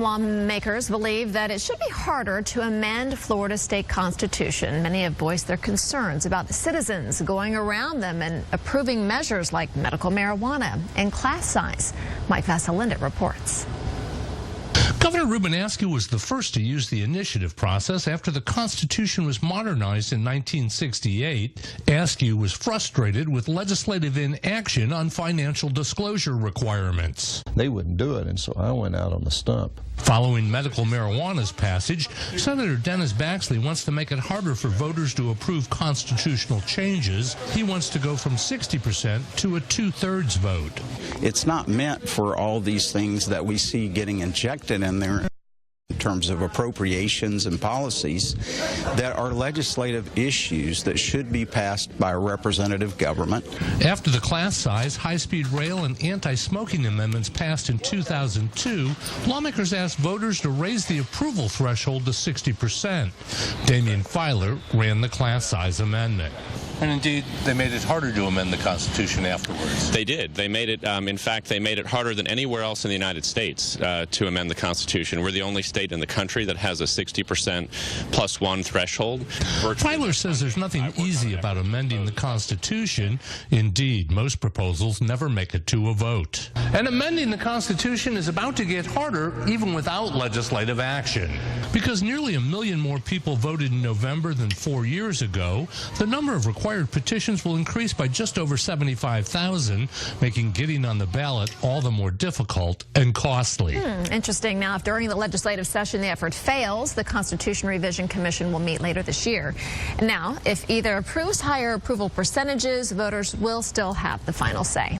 lawmakers believe that it should be harder to amend Florida's state constitution. Many have voiced their concerns about the citizens going around them and approving measures like medical marijuana and class size. Mike Vasalinda reports. Governor Ruben Askew was the first to use the initiative process after the Constitution was modernized in 1968. Askew was frustrated with legislative inaction on financial disclosure requirements. They wouldn't do it, and so I went out on the stump. Following medical marijuana's passage, Senator Dennis Baxley wants to make it harder for voters to approve constitutional changes. He wants to go from 60% to a 2/3 vote. It's not meant for all these things that we see getting injected in there in terms of appropriations and policies that are legislative issues that should be passed by a representative government. After the class size, high-speed rail, and anti-smoking amendments passed in 2002, lawmakers asked voters to raise the approval threshold to 60%. Damian Filer ran the class size amendment. And indeed, they made it harder to amend the Constitution afterwards. They did. They made it, in fact, they made it harder than anywhere else in the United States to amend the Constitution. We're the only state in the country that has a 60% plus one threshold. Filer says there's nothing easy about amending the Constitution. Indeed, most proposals never make it to a vote. And amending the Constitution is about to get harder even without legislative action. Because nearly 1 million more people voted in November than 4 years ago, the number of required petitions will increase by just over 75,000, making getting on the ballot all the more difficult and costly. Interesting. Now, if during the legislative session the effort fails, the Constitution Revision Commission will meet later this year. And now, if either approves higher approval percentages, voters will still have the final say.